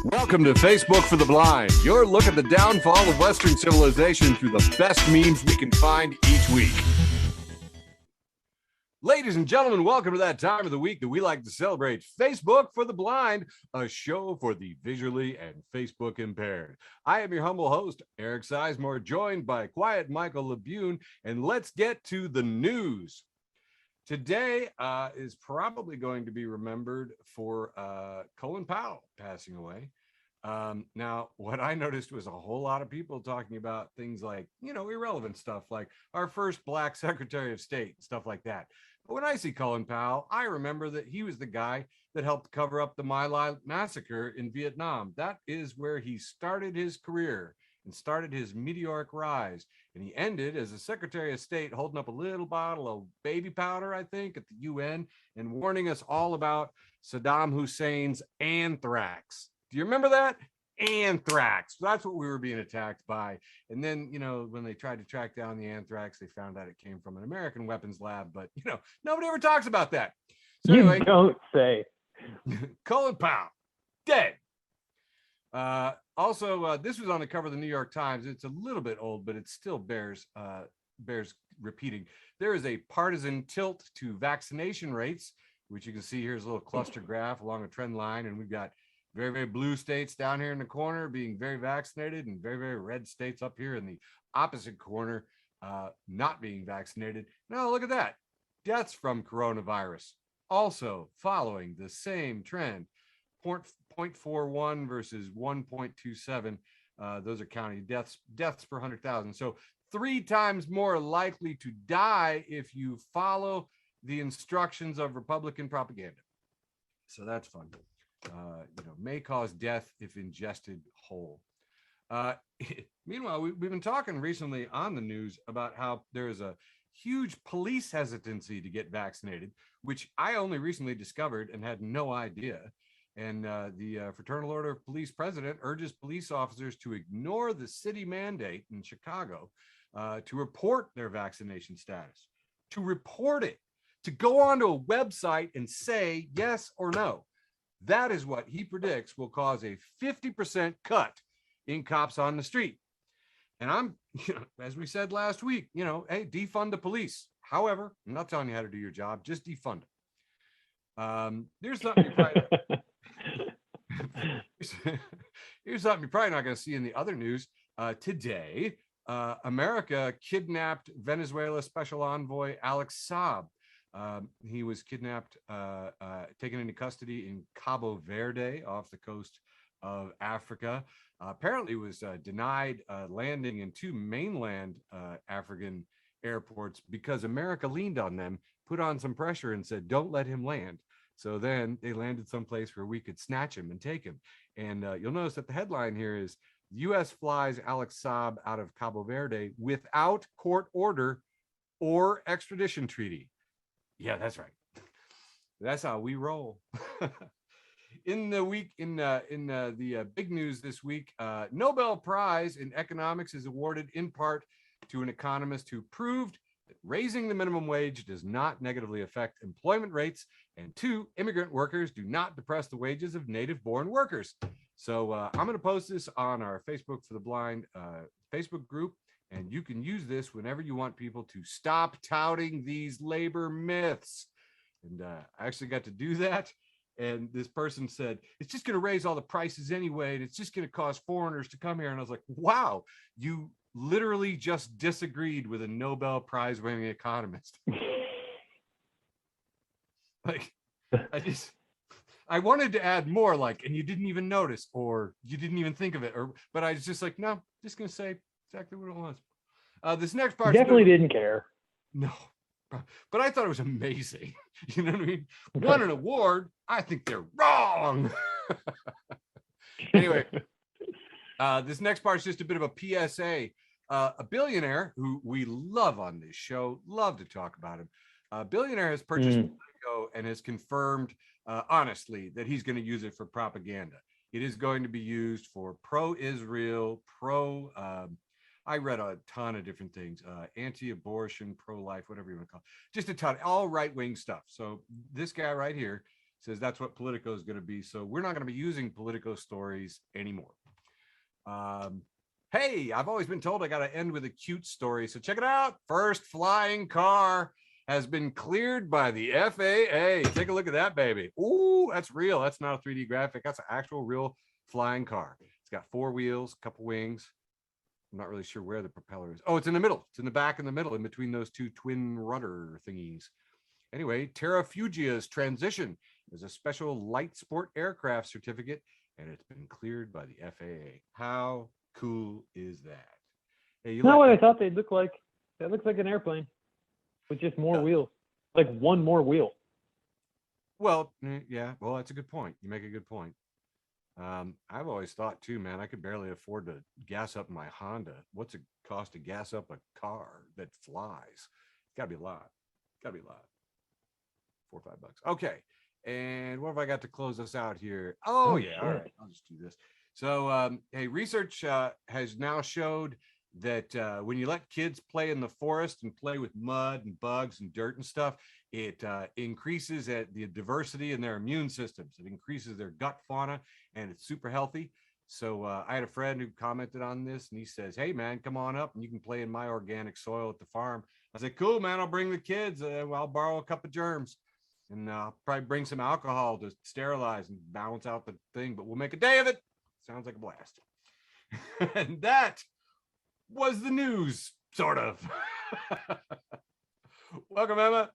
Welcome to Facebook for the Blind, your look at the downfall of Western civilization through the best memes we can find each week. Ladies and gentlemen, welcome to that time of the week that we like to celebrate, Facebook for the Blind, a show for the visually and Facebook impaired. I am your humble host, Eric Sizemore, joined by quiet Michael Buhn, and let's get to the news. Today is probably going to be remembered for Colin Powell passing away. Now, what I noticed was a whole lot of people talking about things like, irrelevant stuff like our first Black Secretary of State, stuff like that. But when I see Colin Powell, I remember that he was the guy that helped cover up the My Lai massacre in Vietnam. That is where he started his career and started his meteoric rise. And he ended as a Secretary of State holding up a little bottle of baby powder, I think, at the UN and warning us all about Saddam Hussein's anthrax. Do you remember that? Anthrax. That's what we were being attacked by. And then, when they tried to track down the anthrax, they found out it came from an American weapons lab. But, nobody ever talks about that. So anyway, you don't say. Colin Powell, dead. Also, this was on the cover of the New York Times. It's a little bit old, but it still bears repeating. There is a partisan tilt to vaccination rates, which you can see here's a little cluster graph along a trend line. And we've got very, very blue states down here in the corner being very vaccinated and very, very red states up here in the opposite corner not being vaccinated. Now, look at that. Deaths from coronavirus also following the same trend. 0.41 versus 1.27. Those are county deaths per 100,000. So 3 times more likely to die if you follow the instructions of Republican propaganda. So that's fun. May cause death if ingested whole. Meanwhile, we've been talking recently on the news about how there is a huge police hesitancy to get vaccinated, which I only recently discovered and had no idea. And the Fraternal Order of Police president urges police officers to ignore the city mandate in Chicago to report their vaccination status, to report it, to go onto a website and say yes or no. That is what he predicts will cause a 50% cut in cops on the street. And I'm, as we said last week, hey, defund the police. However, I'm not telling you how to do your job, just defund it. Here's something you're probably not going to see in the other news. Today, America kidnapped Venezuela Special Envoy Alex Saab. He was kidnapped, taken into custody in Cabo Verde off the coast of Africa. Apparently was denied landing in 2 mainland African airports because America leaned on them, put on some pressure and said, don't let him land. So then they landed someplace where we could snatch him and take him. And you'll notice that the headline here is U.S. flies Alex Saab out of Cabo Verde without court order or extradition treaty. Yeah, that's right. That's how we roll. In the week, in the big news this week, Nobel Prize in economics is awarded in part to an economist who proved that raising the minimum wage does not negatively affect employment rates, and 2, immigrant workers do not depress the wages of native-born workers. So I'm going to post this on our Facebook for the Blind Facebook group, and you can use this whenever you want people to stop touting these labor myths. And I actually got to do that. And this person said, it's just going to raise all the prices anyway, and it's just going to cause foreigners to come here. And I was like, wow, you literally just disagreed with a Nobel Prize winning economist. Like, I wanted to add more, like, and you didn't even notice, or you didn't even think of it, but I was just like, no, just going to say exactly what it was. This next part definitely didn't care. No, but I thought it was amazing. You know what I mean? Won an award. I think they're wrong. Anyway, this next part is just a bit of a PSA. A billionaire who we love on this show, love to talk about him. A billionaire has purchased POLITICO and has confirmed honestly that he's going to use it for propaganda. It is going to be used for pro-Israel, I read a ton of different things, anti-abortion, pro-life, whatever you want to call it. Just a ton, all right-wing stuff. So this guy right here says that's what Politico is going to be. So we're not going to be using Politico stories anymore. Hey, I've always been told I got to end with a cute story. So check it out. First flying car has been cleared by the FAA. Take a look at that baby. Ooh, that's real. That's not a 3D graphic. That's an actual real flying car. It's got 4 wheels, a couple wings. I'm not really sure where the propeller is. Oh, it's in the middle. It's in the back in the middle, in between those 2 twin rudder thingies. Anyway, Terra Fugia's transition is a special light sport aircraft certificate, and it's been cleared by the FAA. How cool is that? Hey, you know what I thought they'd look like? That looks like an airplane with just more wheels, like one more wheel. Well, yeah. Well, that's a good point. You make a good point. I've always thought too, man, I could barely afford to gas up my Honda. What's it cost to gas up a car that flies? It's gotta be a lot. Gotta be a lot. $4 or $5. Okay. And what have I got to close us out here? Oh yeah. All right. I'll just do this. So, hey, research has now showed that when you let kids play in the forest and play with mud and bugs and dirt and stuff, it increases the diversity in their immune systems. It increases their gut fauna, and it's super healthy. So I had a friend who commented on this, and he says, hey, man, come on up and you can play in my organic soil at the farm. I said, cool, man, I'll bring the kids. I'll borrow a cup of germs, and I'll probably bring some alcohol to sterilize and balance out the thing, but we'll make a day of it. Sounds like a blast. And that was the news, sort of. Welcome, Emma.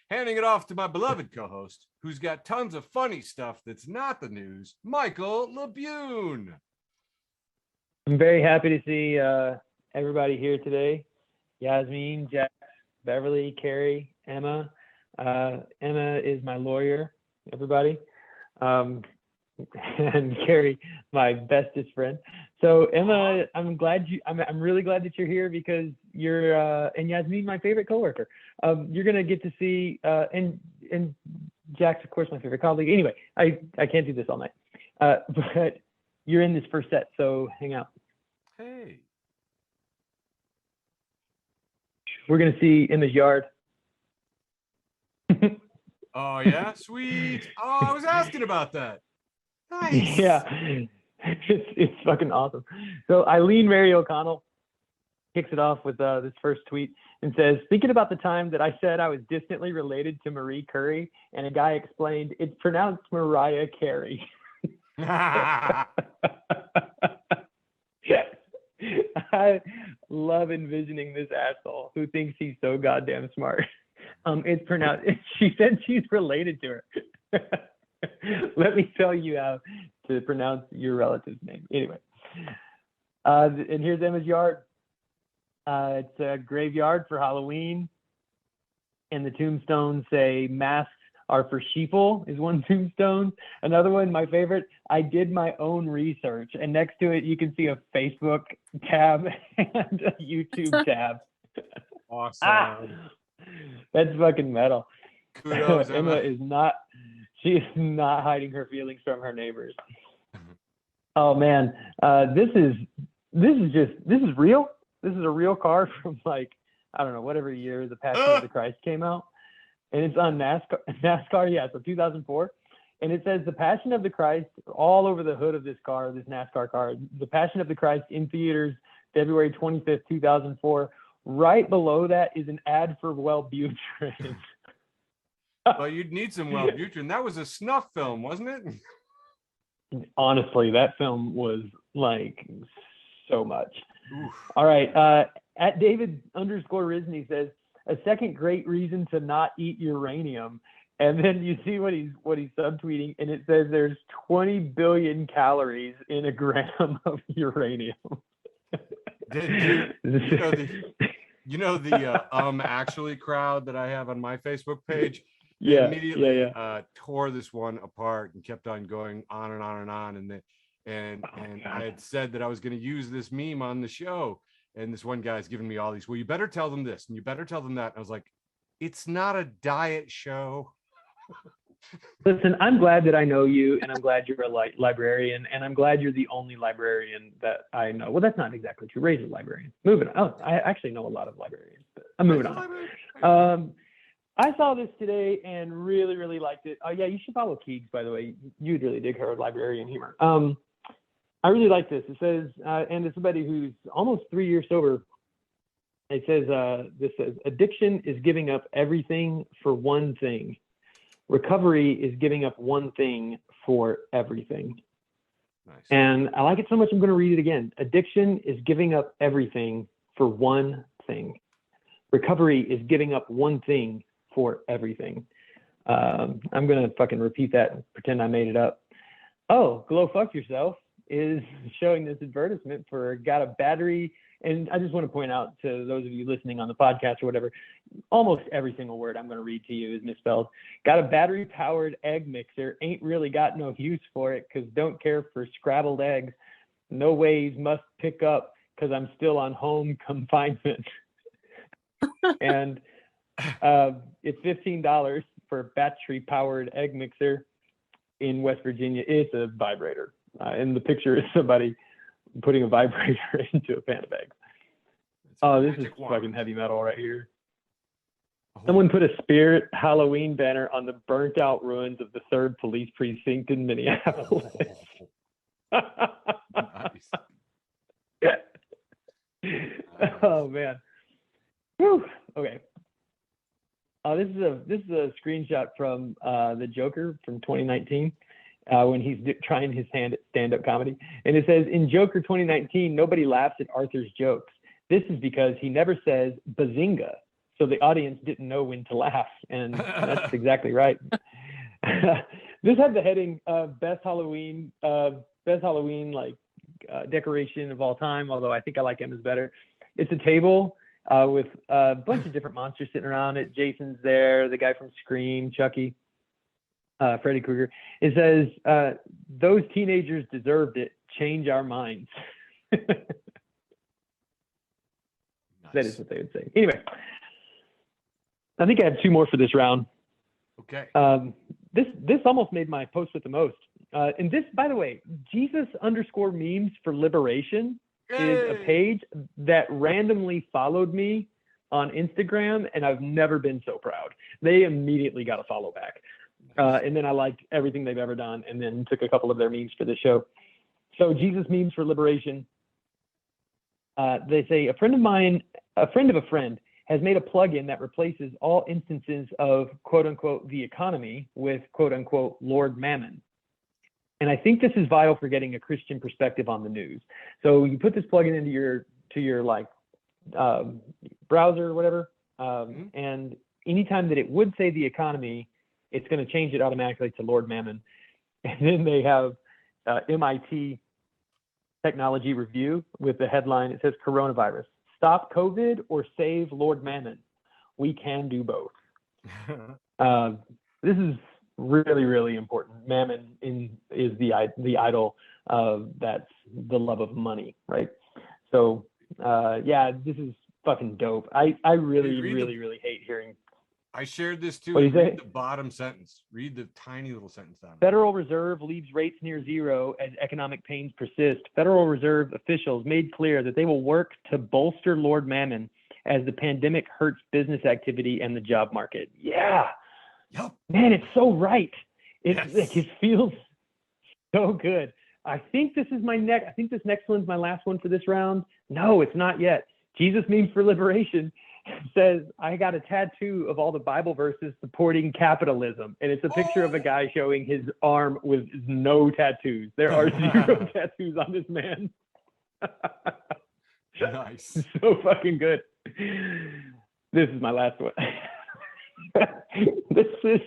Handing it off to my beloved co-host, who's got tons of funny stuff that's not the news, Michael Buhn. I'm very happy to see everybody here today. Yasmin, Jack, Beverly, Carrie, Emma. Emma is my lawyer, everybody. And Carrie, my bestest friend. So Emma, I'm really glad that you're here because you're and Yasmin, my favorite coworker. You're gonna get to see and Jack's of course my favorite colleague. Anyway, I can't do this all night, but you're in this first set, so hang out. Hey, we're gonna see Emma's yard. Oh yeah, sweet. Oh, I was asking about that. Nice. Yeah, it's fucking awesome. So Eileen Mary O'Connell kicks it off with this first tweet and says, thinking about the time that I said I was distantly related to Marie Curie, and a guy explained it's pronounced Mariah Carey. I love envisioning this asshole who thinks he's so goddamn smart. It's pronounced, she said she's related to her. Let me tell you how to pronounce your relative's name. Anyway, and here's Emma's yard. It's a graveyard for Halloween, and the tombstones say masks are for sheeple is one tombstone. Another one, my favorite, I did my own research, and next to it you can see a Facebook tab and a YouTube tab. Awesome. That's fucking metal. Kudos, Emma. She is not hiding her feelings from her neighbors. Oh man, this is real. This is a real car from like, I don't know, whatever year the Passion of the Christ came out, and it's on NASCAR. Yeah, so 2004, and it says the Passion of the Christ all over the hood of this car, this NASCAR car. The Passion of the Christ in theaters, February 25th, 2004. Right below that is an ad for Wellbutrin. Well, you'd need some Wellbutrin. That was a snuff film, wasn't it? Honestly, that film was like so much. Oof. All right. At David_Risney says a second great reason to not eat uranium. And then you see what he's subtweeting, and it says there's 20 billion calories in a gram of uranium. You know the actually crowd that I have on my Facebook page? Yeah, immediately tore this one apart and kept on going on and on and on. And I had said that I was going to use this meme on the show. And this one guy's giving me all these, well, you better tell them this and you better tell them that. And I was like, it's not a diet show. Listen, I'm glad that I know you, and I'm glad you're a librarian, and I'm glad you're the only librarian that I know. Well, that's not exactly true. Ray's a librarian. Moving on. Oh, I actually know a lot of librarians, but I'm moving on. I saw this today and really, really liked it. Oh yeah, you should follow Keegs, by the way. You'd really dig her librarian humor. I really like this. It says, and as somebody who's almost 3 years sober, it says, this says, addiction is giving up everything for one thing. Recovery is giving up one thing for everything. Nice. And I like it so much, I'm going to read it again. Addiction is giving up everything for one thing. Recovery is giving up one thing for everything. I'm going to fucking repeat that and pretend I made it up. Oh, Glow Fuck Yourself is showing this advertisement for got a battery. And I just want to point out to those of you listening on the podcast or whatever, almost every single word I'm going to read to you is misspelled. Got a battery powered egg mixer. Ain't really got no use for it because don't care for scrambled eggs. No ways must pick up because I'm still on home confinement. And it's $15 for a battery powered egg mixer in West Virginia. It's a vibrator. And the picture is somebody putting a vibrator into a pan of eggs. Oh, this is fucking heavy metal right here. Someone put a Spirit Halloween banner on the burnt out ruins of the 3rd Police Precinct in Minneapolis. Nice. Oh man. Whew. Okay. This is a screenshot from the Joker from 2019. When he's trying his hand at stand-up comedy. And it says, in Joker 2019, nobody laughs at Arthur's jokes. This is because he never says bazinga, so the audience didn't know when to laugh. And that's exactly right. This had the heading best Halloween decoration of all time, although I think I like Emma's better. It's a table with a bunch of different monsters sitting around it. Jason's there, the guy from Scream, Chucky. Freddy Krueger. It says, those teenagers deserved it. Change our minds. Nice. That is what they would say. Anyway, I think I have 2 more for this round. Okay. This almost made my post with the most. And this, by the way, Jesus_memes for liberation is a page that randomly followed me on Instagram, and I've never been so proud. They immediately got a follow back. And then I liked everything they've ever done, and then took a couple of their memes for the show. So Jesus memes for liberation. They say, a friend of a friend has made a plugin that replaces all instances of quote unquote the economy with quote unquote Lord Mammon. And I think this is vital for getting a Christian perspective on the news. So you put this plugin into your like browser or whatever, and anytime that it would say the economy, it's going to change it automatically to Lord Mammon. And then they have MIT Technology Review with the headline. It says coronavirus, stop COVID or save Lord Mammon. We can do both. This is really, really important. Mammon is the idol that's the love of money, right? So yeah, this is fucking dope. I really, really hate hearing. I shared this too. What do you say? Read the bottom sentence. Read the tiny little sentence down. Federal Reserve leaves rates near zero as economic pains persist. Federal Reserve officials made clear that they will work to bolster Lord Mammon as the pandemic hurts business activity and the job market. Yeah. Yep. Man, it's so right. Yes. It feels so good. I think this is I think this next one's my last one for this round. No, it's not yet. Jesus Memes for Liberation says, I got a tattoo of all the Bible verses supporting capitalism. And it's a picture of a guy showing his arm with no tattoos. There are 0 tattoos on this man. Nice. So fucking good. This is my last one. This is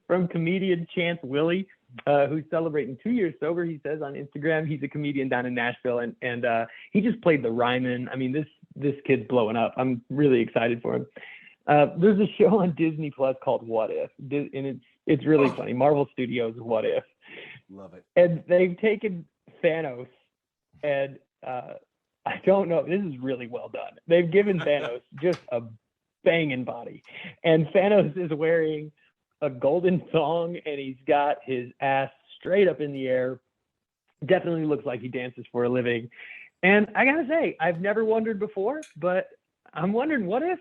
from comedian Chance Willie, who's celebrating 2 years sober. He says on Instagram, he's a comedian down in Nashville, and he just played the Ryman. I mean, this kid's blowing up. I'm really excited for him. There's a show on Disney Plus called What If, and it's really funny. Marvel Studios' What If. Love it. And they've taken Thanos, and I don't know. This is really well done. They've given Thanos just a banging body, and Thanos is wearing a golden thong, and he's got his ass straight up in the air. Definitely looks like he dances for a living. And I gotta say, I've never wondered before, but I'm wondering, what if,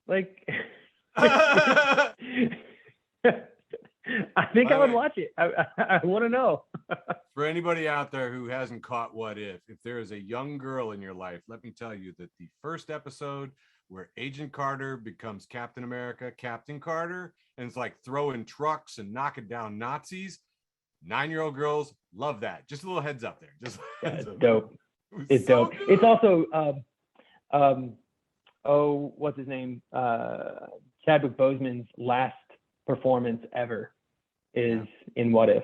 like, I think I would way, watch it. I want to know. for anybody out there who hasn't caught What If there is a young girl in your life, let me tell you that the first episode where Agent Carter becomes Captain America, Captain Carter, and it's like throwing trucks and knocking down Nazis. 9-year-old girls love that. Just a little heads up there. Just it's dope. It's so dope. good. It's also what's his name? Chadwick Boseman's last performance ever is in What If,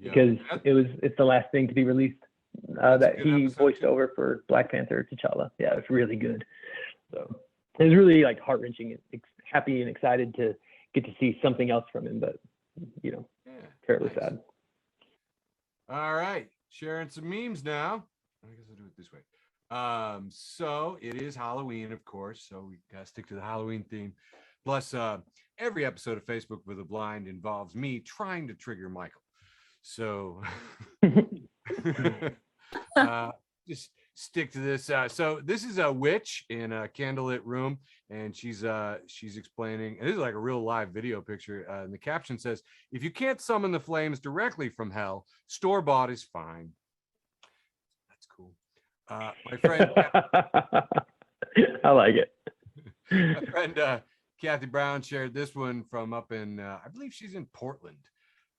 because it's the last thing to be released that he voiced over for Black Panther T'Challa. Yeah, it's really good. So it was really like heart-wrenching, happy and excited to get to see something else from him, but terribly sad. All right, sharing some memes now. I guess I'll do it this way. So it is Halloween, of course, so we gotta stick to the Halloween theme. Plus, every episode of Facebook for the Blind involves me trying to trigger Michael. So just stick to this. So this is a witch in a candlelit room, and she's explaining, and this is like a real live video picture, and the caption says, "If you can't summon the flames directly from hell, store-bought is fine." That's cool. My friend I like it. my friend Kathy Brown shared this one from up in I believe she's in Portland.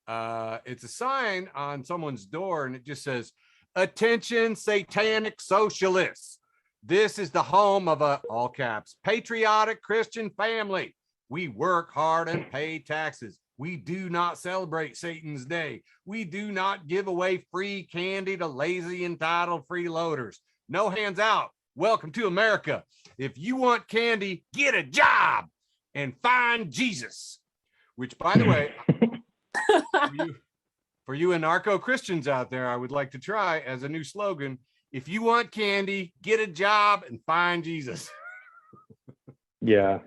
It's a sign on someone's door, and it just says, "Attention, satanic socialists. This is the home of a, all caps, patriotic Christian family. We work hard and pay taxes. We do not celebrate Satan's day. We do not give away free candy to lazy, entitled freeloaders. No hands out. Welcome to America. If you want candy, get a job and find Jesus." Which, by the way, for you anarcho-Christians out there, I would like to try as a new slogan: if you want candy, get a job and find Jesus. Yeah.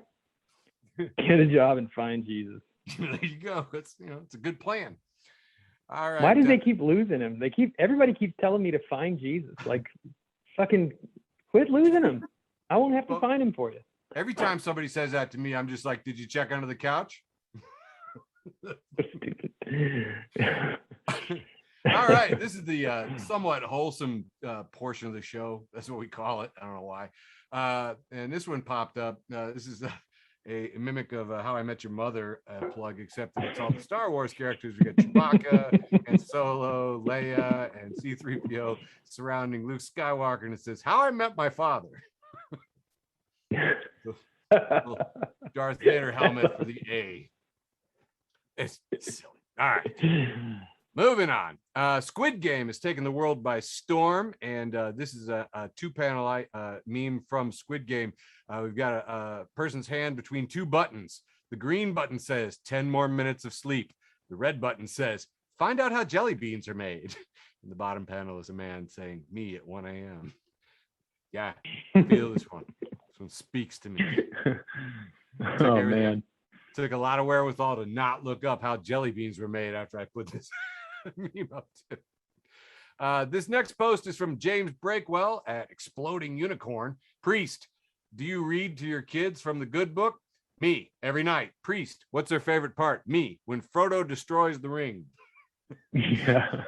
Get a job and find Jesus. There you go. It's it's a good plan. All right. Why do they keep losing him? Everybody keeps telling me to find Jesus. Like, fucking quit losing him. I won't have to find him for you. Every time somebody says that to me, I'm just like, did you check under the couch? Stupid. All right, this is the somewhat wholesome portion of the show. That's what we call it. I don't know why. And this one popped up. This is a mimic of How I Met Your Mother plug, except that it's all the Star Wars characters. We got Chewbacca and Solo, Leia, and C-3PO surrounding Luke Skywalker, and it says, "How I Met My Father." Darth Vader helmet for the A. It's silly. All right. Moving on. Squid Game has taken the world by storm, and this is a two-panel meme from Squid Game. We've got a person's hand between two buttons. The green button says 10 more minutes of sleep. The red button says, "Find out how jelly beans are made." In the bottom panel is a man saying, "Me at 1 a.m. Yeah, feel this one. This one speaks to me. Oh, man. Took a lot of wherewithal to not look up how jelly beans were made after I put this meme up too. This next post is from James Breakwell at Exploding Unicorn. "Priest, do you read to your kids from the good book?" "Me, every night." "Priest, what's their favorite part?" "Me, when Frodo destroys the ring." Yeah.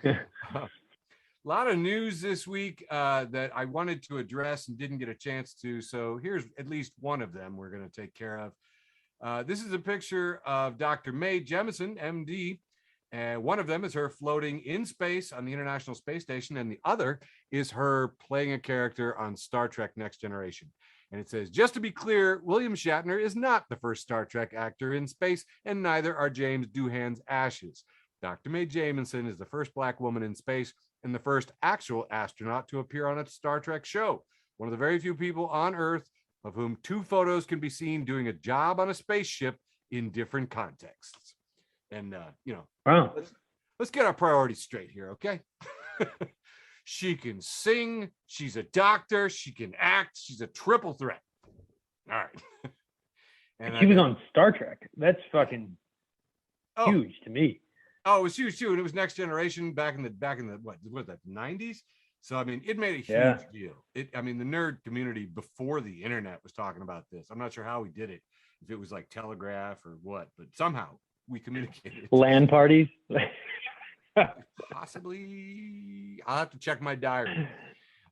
A lot of news this week that I wanted to address and didn't get a chance to. So here's at least one of them we're going to take care of. This is a picture of Dr. Mae Jemison, MD. And one of them is her floating in space on the International Space Station. And the other is her playing a character on Star Trek Next Generation. And it says, "Just to be clear, William Shatner is not the first Star Trek actor in space, and neither are James Doohan's ashes. Dr. Mae Jemison is the first Black woman in space and the first actual astronaut to appear on a Star Trek show. One of the very few people on Earth of whom 2 photos can be seen doing a job on a spaceship in different contexts." And, Wow. Let's get our priorities straight here, okay? She can sing, she's a doctor, she can act, she's a triple threat. All right. And she was on Star Trek. That's fucking huge to me. Oh, it was huge too, and it was Next Generation back in the what was that, 90s? So, I mean, it made a huge Yeah. deal. I mean, the nerd community before the internet was talking about this. I'm not sure how we did it, if it was like Telegraph or what, but somehow we communicated. LAN parties. Possibly. I'll have to check my diary.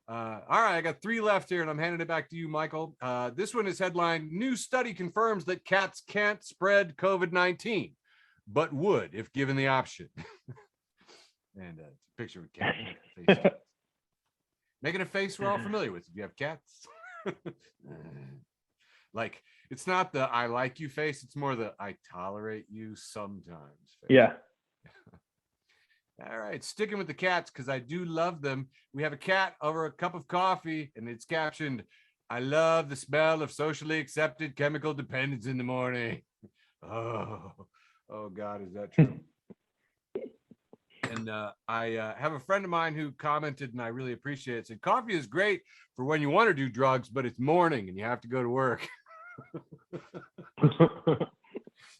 All right, I got 3 left here, and I'm handing it back to you, Michael. This one is headlined, New Study Confirms That Cats Can't Spread COVID-19, but would if given the option. And it's a picture of a cat. Making a face we're all familiar with if you have cats. Like, it's not the I like you face, it's more the I tolerate you sometimes face. Yeah. All right, sticking with the cats because I do love them. We have a cat over a cup of coffee, and it's captioned, I love the smell of socially accepted chemical dependence in the morning. Oh God, is that true? And I have a friend of mine who commented, and I really appreciate it, said, coffee is great for when you want to do drugs, but it's morning and you have to go to work.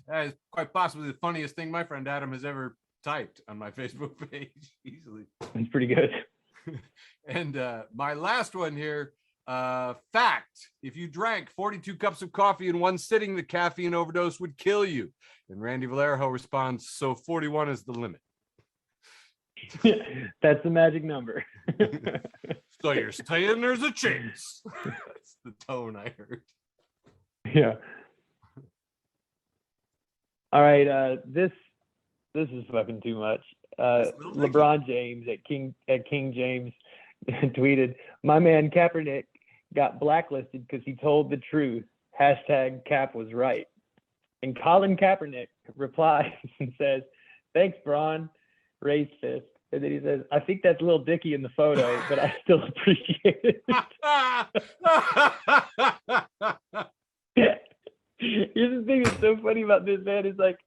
That is quite possibly the funniest thing my friend Adam has ever typed on my Facebook page easily. It's pretty good. And my last one here, fact, if you drank 42 cups of coffee in one sitting, the caffeine overdose would kill you. And Randy Valero responds, so 41 is the limit. That's the magic number. So you're saying there's a chance. That's the tone I heard. Yeah. All right, this is fucking too much. LeBron James at King James tweeted, my man Kaepernick got blacklisted because he told the truth. Hashtag Cap was right. And Colin Kaepernick replies and says, thanks, Braun. Raised fist. And then he says, I think that's a little dicky in the photo, but I still appreciate it. Here's the thing that's so funny about this, man. Is like,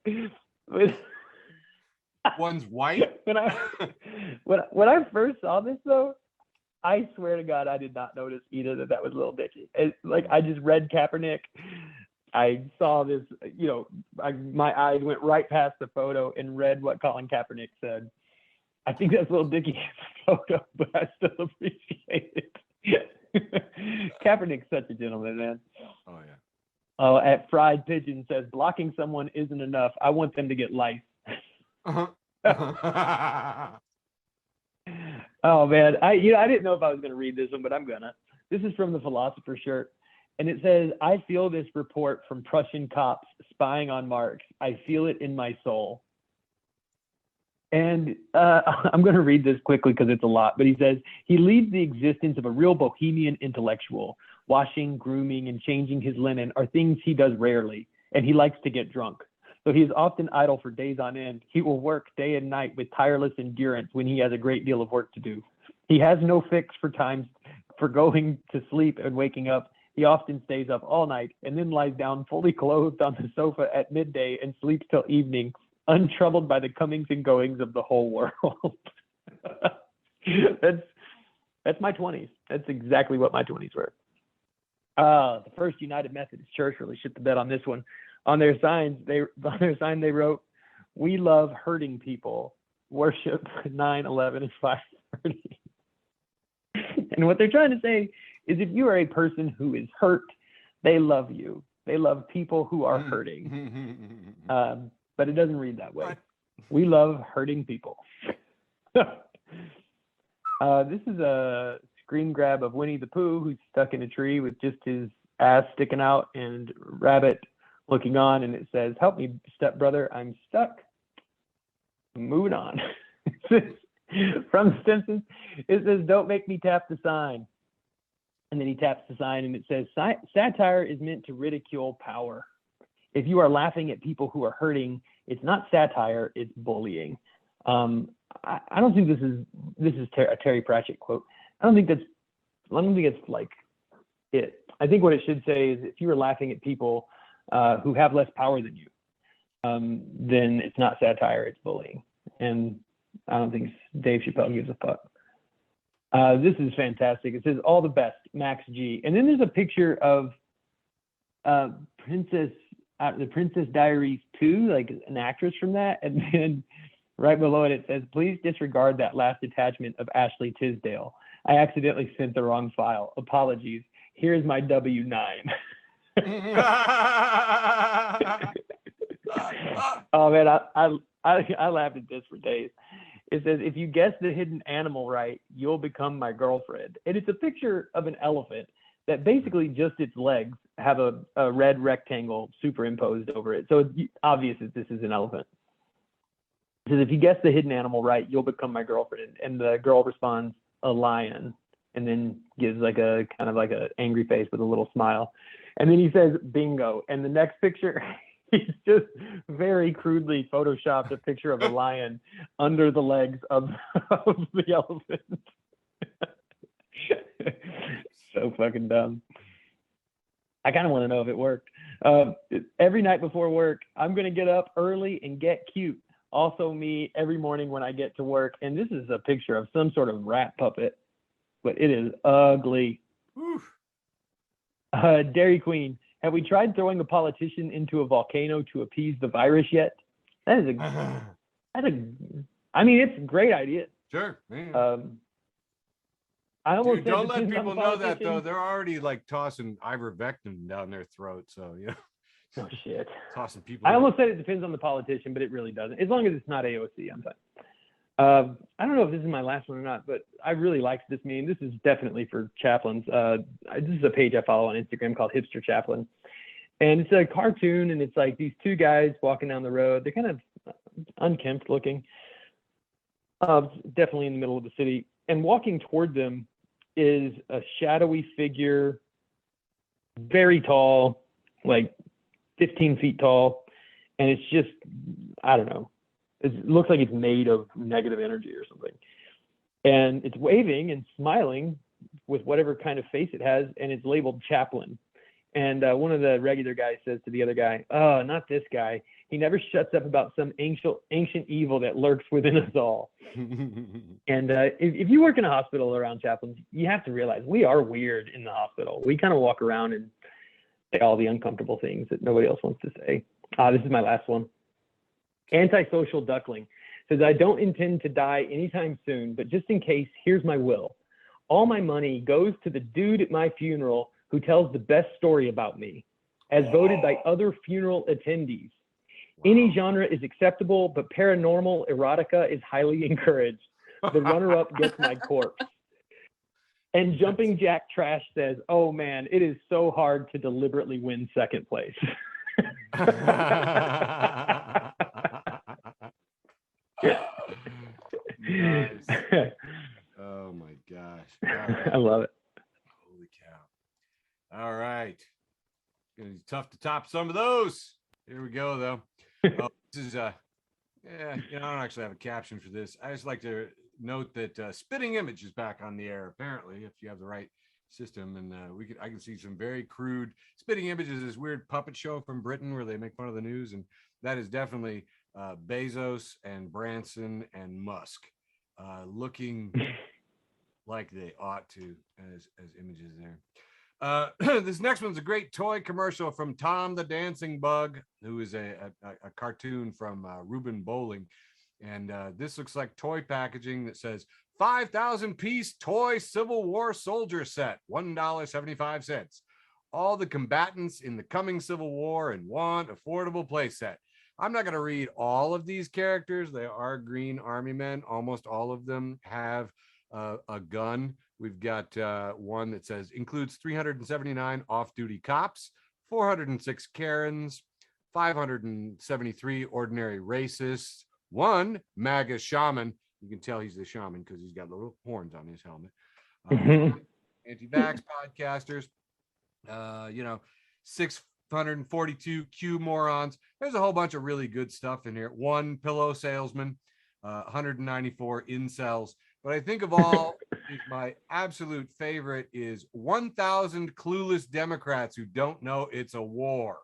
one's white. When I first saw this, though, I swear to God, I did not notice either that was a little dicky. Like, I just read Kaepernick. I saw this, my eyes went right past the photo and read what Colin Kaepernick said. I think that's a little dicky in the photo, but I still appreciate it. Kaepernick's such a gentleman, man. Oh, yeah. Oh, at Fried Pigeon says, blocking someone isn't enough. I want them to get life. Uh-huh. Oh, man. I didn't know if I was going to read this one, but I'm going to. This is from the Philosopher Shirt. And it says, I feel this report from Prussian cops spying on Marx. I feel it in my soul. And I'm going to read this quickly because it's a lot. But he says, he leads the existence of a real bohemian intellectual. Washing, grooming, and changing his linen are things he does rarely. And he likes to get drunk. So he is often idle for days on end. He will work day and night with tireless endurance when he has a great deal of work to do. He has no fix for times for going to sleep and waking up. He often stays up all night and then lies down fully clothed on the sofa at midday and sleeps till evening, untroubled by the comings and goings of the whole world. That's my 20s. That's exactly what my 20s were. The First United Methodist Church really shit the bed on this one. On their sign they wrote, "We love hurting people. Worship 9/11 and 5:30." And what they're trying to say is, if you are a person who is hurt, they love you. They love people who are hurting. But it doesn't read that way. We love hurting people. This is a screen grab of Winnie the Pooh, who's stuck in a tree with just his ass sticking out and Rabbit looking on, and it says, "Help me, stepbrother, I'm stuck." Moving on. From The Simpsons, it says, "Don't make me tap the sign." And then he taps the sign and it says, "Satire is meant to ridicule power. If you are laughing at people who are hurting, it's not satire, it's bullying." I don't think this is a Terry Pratchett quote. I don't think it's like it. I think what it should say is, if you are laughing at people who have less power than you, then it's not satire, it's bullying. And I don't think Dave Chappelle gives a fuck. This is fantastic. It says, "All the best, Max G." And then there's a picture of the Princess Diaries 2, like an actress from that. And then right below it, it says, "Please disregard that last attachment of Ashley Tisdale." I accidentally sent the wrong file. Apologies. Here's my W9. Oh man, I laughed at this for days. It says, if you guess the hidden animal right, you'll become my girlfriend. And it's a picture of an elephant that basically just its legs have a red rectangle superimposed over it. So it's obvious that this is an elephant. It says, if you guess the hidden animal right, you'll become my girlfriend. And the girl responds, a lion, and then gives like a kind of like a angry face with a little smile. And then he says, bingo. And the next picture, he's just very crudely photoshopped a picture of a lion under the legs of the elephant. So fucking dumb. I kind of want to know if it worked. Every night before work, I'm going to get up early and get cute. Also me every morning when I get to work. And this is a picture of some sort of rat puppet, but it is ugly. Dairy Queen, have we tried throwing a politician into a volcano to appease the virus yet? I mean, it's a great idea. Sure. Man. I almost Dude, don't let people know that though. They're already like tossing ivermectin down their throat. So yeah. Oh shit. Tossing people. I almost said it depends on the politician, but it really doesn't. As long as it's not AOC, I'm fine. I don't know if this is my last one or not, but I really liked this meme. This is definitely for chaplains. This is a page I follow on Instagram called Hipster Chaplain. And it's a cartoon, and it's like these two guys walking down the road. They're kind of unkempt looking, definitely in the middle of the city. And walking toward them is a shadowy figure, very tall, like 15 feet tall. And it's just, I don't know. It looks like it's made of negative energy or something. And it's waving and smiling with whatever kind of face it has, and it's labeled chaplain. And one of the regular guys says to the other guy, oh, not this guy. He never shuts up about some ancient evil that lurks within us all. And if you work in a hospital around chaplains, you have to realize we are weird in the hospital. We kind of walk around and say all the uncomfortable things that nobody else wants to say. This is my last one. Antisocial duckling says, I don't intend to die anytime soon, but just in case, here's my will. All my money goes to the dude at my funeral who tells the best story about me, as voted by other funeral attendees. Any genre is acceptable, but paranormal erotica is highly encouraged. The runner-up gets my corpse. And Jumping Jack Trash says, oh man, it is so hard to deliberately win second place. Nice. Oh my gosh. Right. I love it. Holy cow. All right. Gonna be tough to top some of those. Here we go though. This is I don't actually have a caption for this. I just like to note that Spitting Image is back on the air, apparently, if you have the right system. And I can see some very crude Spitting Image is this weird puppet show from Britain where they make fun of the news, and that is definitely Bezos and Branson and Musk looking like they ought to as images there. This next one's a great toy commercial from Tom the Dancing Bug, who is a cartoon from Reuben Bowling. And this looks like toy packaging that says 5,000 piece toy Civil War soldier set, $1.75. All the combatants in the coming Civil War and want affordable play set. I'm not going to read all of these characters. They are Green Army men. Almost all of them have a gun. We've got one that says includes 379 off-duty cops, 406 Karens, 573 ordinary racists, one MAGA shaman. You can tell he's the shaman because he's got little horns on his helmet. Anti-vax podcasters, 642 Q morons. There's a whole bunch of really good stuff in here. One pillow salesman, 194 incels. But I think of all, my absolute favorite is 1,000 clueless Democrats who don't know it's a war.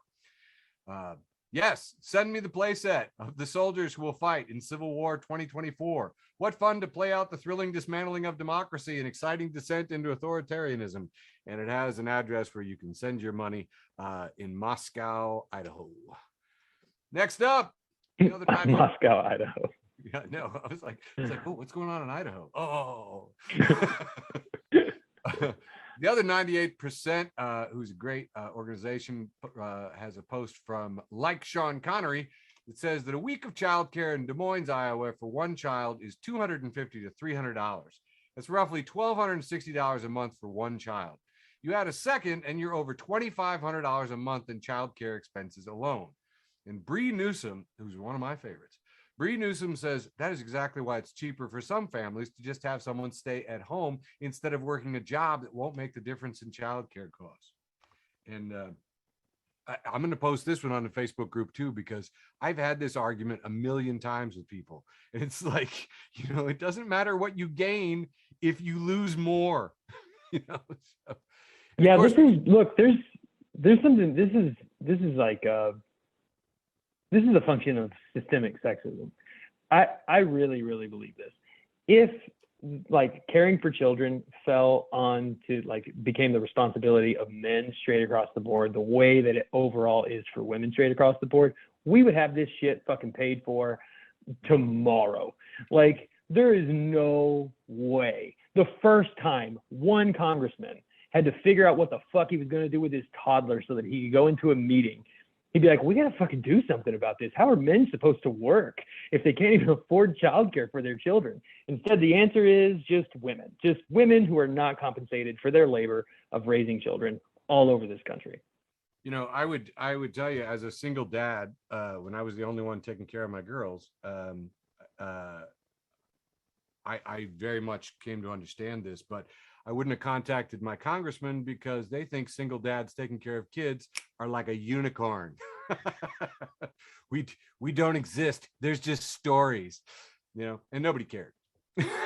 Yes, send me the playset of the soldiers who will fight in Civil War 2024. What fun to play out the thrilling dismantling of democracy and exciting descent into authoritarianism. And it has an address where you can send your money in Moscow, Idaho. Next up, Moscow, Idaho. Yeah, no, I was like, oh, what's going on in Idaho? Oh. The other 98%, who's a great organization, has a post from Like Sean Connery that says that a week of childcare in Des Moines, Iowa for one child is $250 to $300. That's roughly $1,260 a month for one child. You add a second and you're over $2,500 a month in childcare expenses alone. And Bree Newsom, who's one of my favorites, Bree Newsom says that is exactly why it's cheaper for some families to just have someone stay at home instead of working a job that won't make the difference in childcare costs. And I'm going to post this one on the Facebook group too, because I've had this argument a million times with people. And it's like, it doesn't matter what you gain if you lose more. So, yeah, course, there's something, this is like, this is a function of systemic sexism. I really, really believe this. If like caring for children fell on to like became the responsibility of men straight across the board, the way that it overall is for women straight across the board, we would have this shit fucking paid for tomorrow. Like there is no way. The first time one congressman had to figure out what the fuck he was going to do with his toddler so that he could go into a meeting, he'd be like, we got to fucking do something about this. How are men supposed to work if they can't even afford childcare for their children? Instead, the answer is just women who are not compensated for their labor of raising children all over this country. I would tell you, as a single dad, when I was the only one taking care of my girls, I very much came to understand this, but I wouldn't have contacted my congressman because they think single dads taking care of kids are like a unicorn. We don't exist. There's just stories, and nobody cared.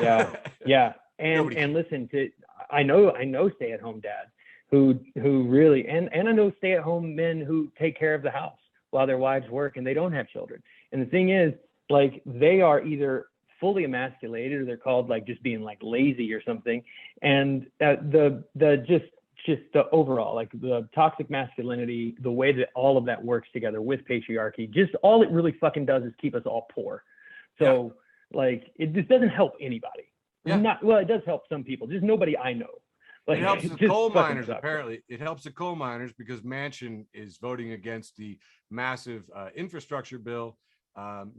Yeah. And listen to, I know stay-at-home dads who really, and I know stay-at-home men who take care of the house while their wives work and they don't have children. And the thing is, like, they are either fully emasculated or they're called like just being like lazy or something. And the overall, like the toxic masculinity, the way that all of that works together with patriarchy, just all it really fucking does is keep us all poor. So like it just doesn't help anybody. It does help some people, just nobody I know. Like, it helps the coal miners. Apparently it helps the coal miners because Manchin is voting against the massive infrastructure bill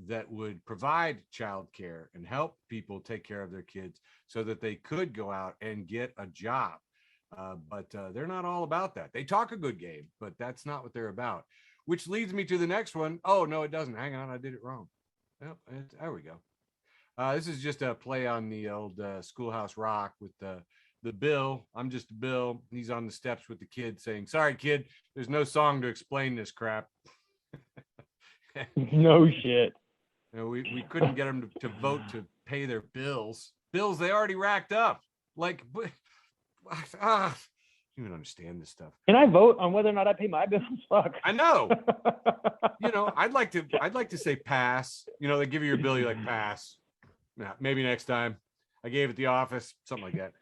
that would provide childcare and help people take care of their kids so that they could go out and get a job. But they're not all about that. They talk a good game, but that's not what they're about. Which leads me to the next one. Oh, no, it doesn't. Hang on. I did it wrong. Oh, there we go. This is just a play on the old Schoolhouse Rock with the Bill. I'm just a Bill. He's on the steps with the kid saying, sorry, kid, there's no song to explain this crap. No shit. We couldn't get them to vote to pay their bills they already racked up. Like, you don't understand this stuff. Can I vote on whether or not I pay my bills? Fuck. I know. I'd like to say pass. They give you your bill, you're like, pass. Nah, maybe next time. I gave it the office, something like that.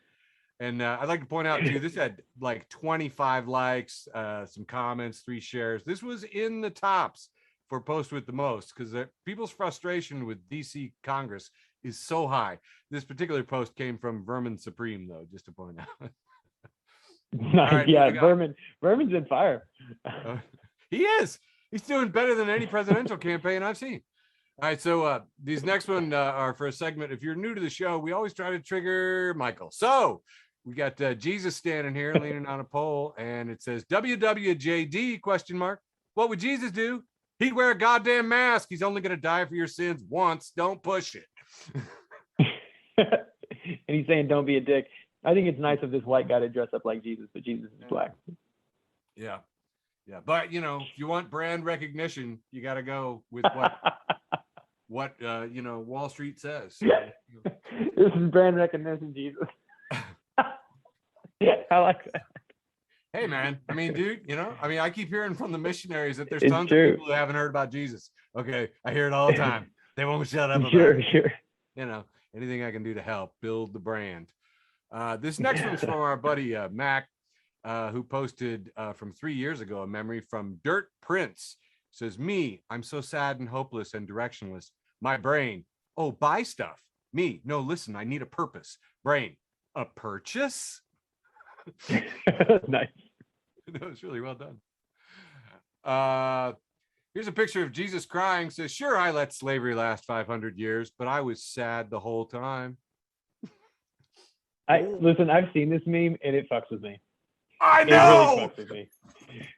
And I'd like to point out too, this had like 25 likes, some comments, 3 shares. This was in the tops for post with the most, because people's frustration with DC Congress is so high. This particular post came from Vermin Supreme, though, just to point out. Right, yeah, Vermin's in fire. He is. He's doing better than any presidential campaign I've seen. All right, so these next one are for a segment. If you're new to the show, we always try to trigger Michael. So we got Jesus standing here leaning on a pole, and it says WWJD ? What would Jesus do? He'd wear a goddamn mask. He's only going to die for your sins once. Don't push it. And he's saying, don't be a dick. I think it's nice of this white guy to dress up like Jesus, but Jesus is black. Yeah. But, if you want brand recognition, you got to go with what Wall Street says. So, This is brand recognition, Jesus. I like that. Hey, man. I mean, dude, I keep hearing from the missionaries that there's tons of people who haven't heard about Jesus. Okay. I hear it all the time. They won't shut up about it. Sure. Anything I can do to help build the brand. This next one's from our buddy, Mac, who posted from 3 years ago, a memory from Dirt Prince. Says, I'm so sad and hopeless and directionless. My brain, Oh, buy stuff. Me, no, listen, I need a purpose. Brain, a purchase? Nice. That was really well done. Here's a picture of Jesus crying. Says, sure, I let slavery last 500 years, but I was sad the whole time. Listen, I've seen this meme and it fucks with me. I know. It really fucks with me.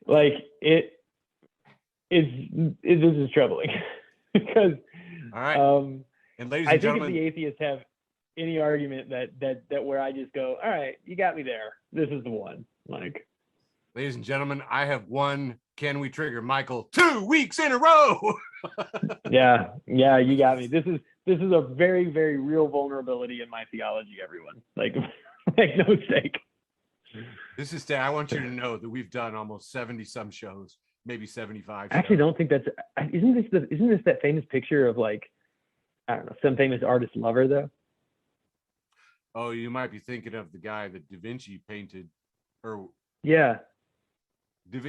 Like this is troubling because all right. And ladies I and think gentlemen, if the atheists have any argument that where I just go, all right, you got me there. This is the one. Like, ladies and gentlemen, I have won Can We Trigger Michael 2 weeks in a row. yeah, you got me. This is a very, very real vulnerability in my theology, everyone. Like, make no mistake. This is I want you to know that we've done almost 70 some shows, maybe 75. I actually don't think that's isn't this that famous picture of, like, I don't know, some famous artist lover though? Oh, you might be thinking of the guy that Da Vinci painted, or yeah. Da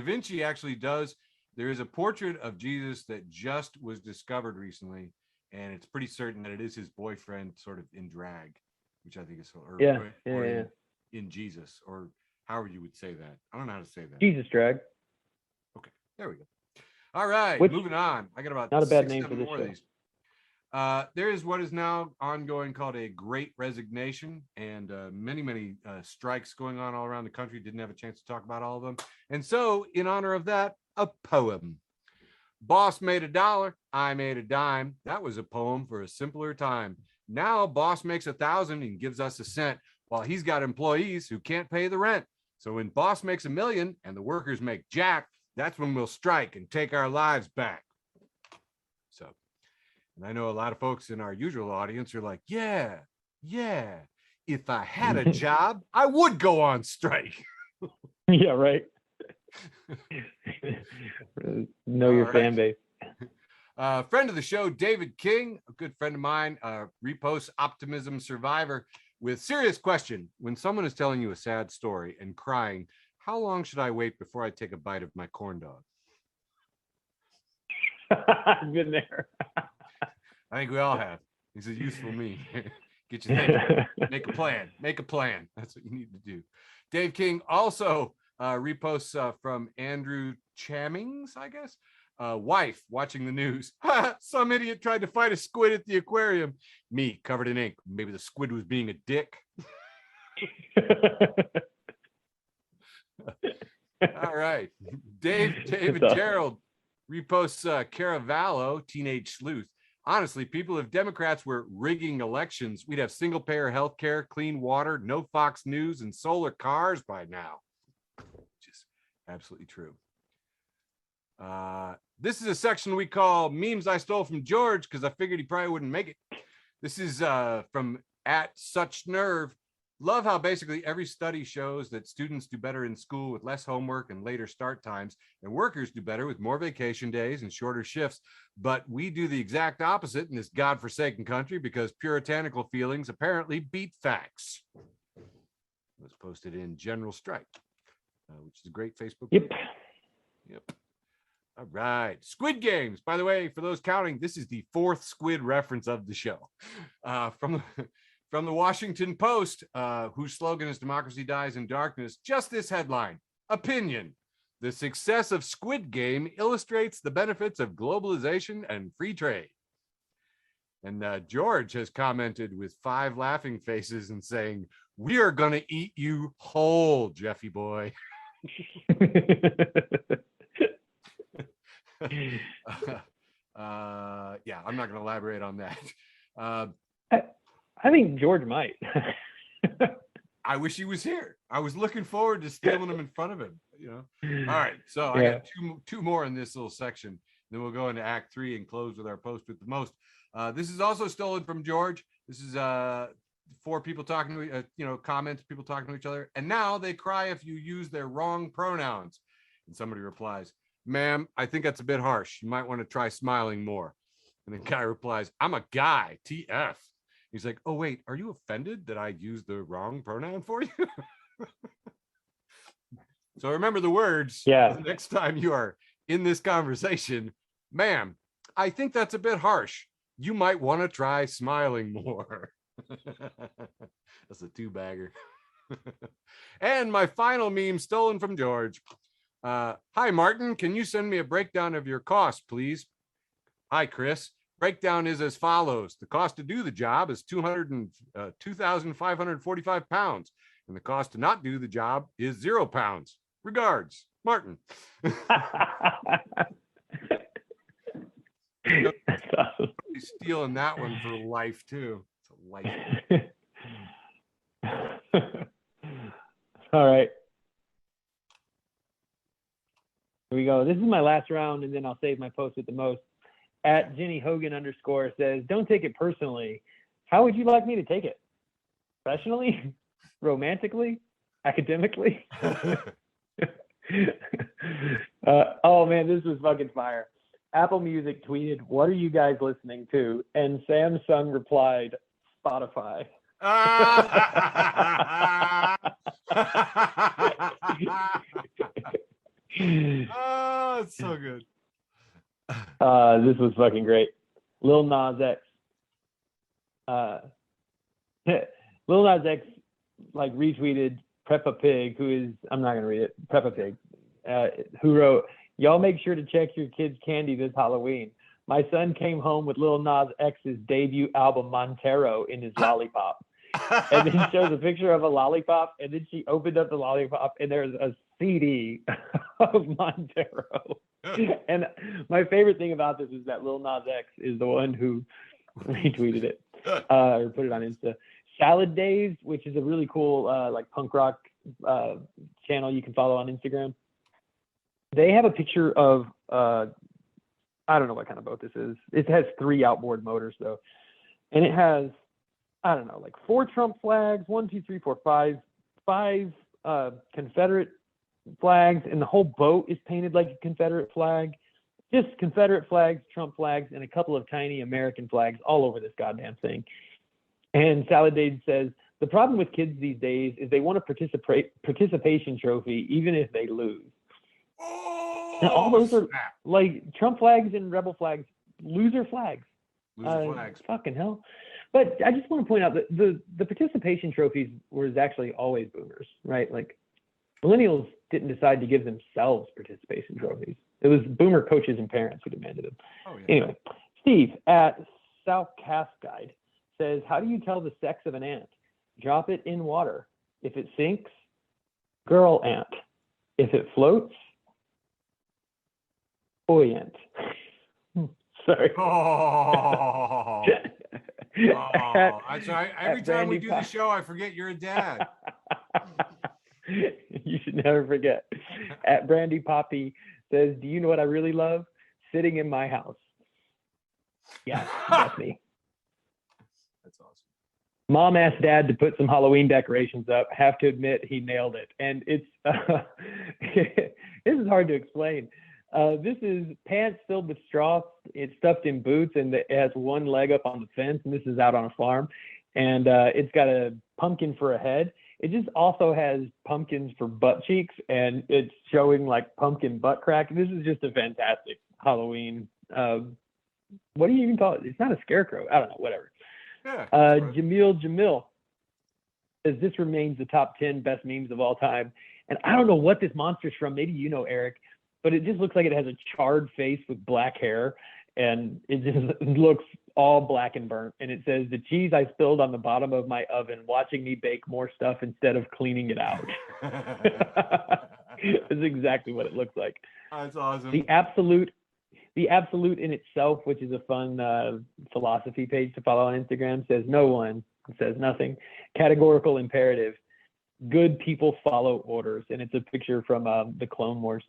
Vinci actually does. There is a portrait of Jesus that just was discovered recently, and it's pretty certain that it is his boyfriend, sort of in drag, which I think is in Jesus, or however you would say that. I don't know how to say that. Jesus drag. Okay, there we go. All right, moving on. I got about not a bad name for this more show. of these. There is what is now ongoing called a Great Resignation, and many strikes going on all around the country. Didn't have a chance to talk about all of them. And so, in honor of that, a poem. Boss made $1, I made a dime. That was a poem for a simpler time. Now, boss makes 1,000 and gives us a cent, while he's got employees who can't pay the rent. So when boss makes $1 million and the workers make jack, that's when we'll strike and take our lives back. So, and I know a lot of folks in our usual audience are like, yeah, if I had a job, I would go on strike. Yeah, right. Know your fan base. Friend of the show, David King, a good friend of mine, reposts Optimism Survivor with serious question. When someone is telling you a sad story and crying, how long should I wait before I take a bite of my corn dog? I've been there. I think we all have. It's a useful meme. Get you thinking. Make a plan. That's what you need to do. Dave King also reposts from Andrew Chammings, I guess. Wife watching the news. Some idiot tried to fight a squid at the aquarium. Me covered in ink. Maybe the squid was being a dick. All right. David Gerald reposts Caravallo, teenage sleuth. Honestly, people, if Democrats were rigging elections, we'd have single-payer health care, clean water, no Fox News, and solar cars by now. Which is absolutely true. This is a section we call Memes I Stole from George, because I figured he probably wouldn't make it. This is from @suchnerve. Love how basically every study shows that students do better in school with less homework and later start times, and workers do better with more vacation days and shorter shifts. But we do the exact opposite in this godforsaken country because puritanical feelings apparently beat facts. It was posted in General Strike, which is a great Facebook group. Yep. All right. Squid Games. By the way, for those counting, this is the 4th squid reference of the show. From the Washington Post, whose slogan is Democracy Dies in Darkness, just this headline: opinion. The success of Squid Game illustrates the benefits of globalization and free trade. And George has commented with 5 laughing faces and saying, we are going to eat you whole, Jeffy boy. Yeah, I'm not going to elaborate on that. I think George might. I wish he was here. I was looking forward to stealing him in front of him. All right, so I got two more in this little section. Then we'll go into Act 3 and close with our post with the most. This is also stolen from George. This is 4 people talking to comments, people talking to each other, and now they cry if you use their wrong pronouns. And somebody replies, "Ma'am, I think that's a bit harsh. You might want to try smiling more." And the guy replies, "I'm a guy, TF." He's like, "Oh, wait, are you offended that I used the wrong pronoun for you?" So remember the words the next time you are in this conversation. "Ma'am, I think that's a bit harsh. You might want to try smiling more. That's a two-bagger. And my final meme stolen from George. Hi, Martin. Can you send me a breakdown of your cost, please? Hi, Chris. Breakdown is as follows. The cost to do the job is 2,545 pounds. And the cost to not do the job is 0 pounds. Regards, Martin. Stealing that one for life, too. It's a life. All right. Here we go. This is my last round, and then I'll save my post with the most. At Jenny Hogan _ says, don't take it personally. How would you like me to take it? Professionally? Romantically? Academically? Oh man, this was fucking fire. Apple Music tweeted, what are you guys listening to? And Samsung replied, Spotify. Oh, it's so good. This was fucking great. Lil Nas X. Lil Nas X like retweeted Peppa Pig, who is, I'm not gonna read it, Peppa Pig, who wrote, y'all make sure to check your kids' candy this Halloween. My son came home with Lil Nas X's debut album Montero in his lollipop. And then shows a picture of a lollipop, and then she opened up the lollipop, and there's a CD of Montero. And my favorite thing about this is that Lil Nas X is the one who retweeted it or put it on Insta. Salad Days, which is a really cool like punk rock channel you can follow on Instagram. They have a picture of I don't know what kind of boat this is. It has 3 outboard motors though, and it has, I don't know, like 4 Trump flags, 1, 2, 3, 4, 5 Confederate flags, and the whole boat is painted like a Confederate flag. Just Confederate flags, Trump flags, and a couple of tiny American flags all over this goddamn thing. And Salad Days says, the problem with kids these days is they want a participation trophy even if they lose. And all those are like Trump flags and rebel flags, loser flags. Loser flags. Fucking hell. But I just want to point out that the participation trophies was actually always boomers, right? Like millennials didn't decide to give themselves participation trophies. It was boomer coaches and parents who demanded them. Oh, yeah. Anyway, Steve at South Cast Guide says, how do you tell the sex of an ant? Drop it in water. If it sinks, girl ant. If it floats, boy ant. Sorry. Oh. I'm sorry. Every time we do the show, I forget you're a dad. You should never forget. At Brandy Poppy says, do you know what I really love? Sitting in my house. Yeah, that's me. That's awesome. Mom asked Dad to put some Halloween decorations up. Have to admit, he nailed it. And it's this is hard to explain. This is pants filled with straw. It's stuffed in boots, and it has one leg up on the fence. And this is out on a farm. And it's got a pumpkin for a head. It just also has pumpkins for butt cheeks, and it's showing like pumpkin butt crack. This is just a fantastic Halloween. What do you even call it? It's not a scarecrow. I don't know. Whatever. Yeah, Jamil says this remains the top 10 best memes of all time. And I don't know what this monster's from. Maybe you know, Eric, but it just looks like it has a charred face with black hair, and it just looks all black and burnt. And it says, the cheese I spilled on the bottom of my oven, watching me bake more stuff instead of cleaning it out. That's exactly what it looks like. That's awesome. The absolute in itself, which is a fun philosophy page to follow on Instagram, says no one, says nothing. Categorical imperative, good people follow orders. And it's a picture from the Clone Wars.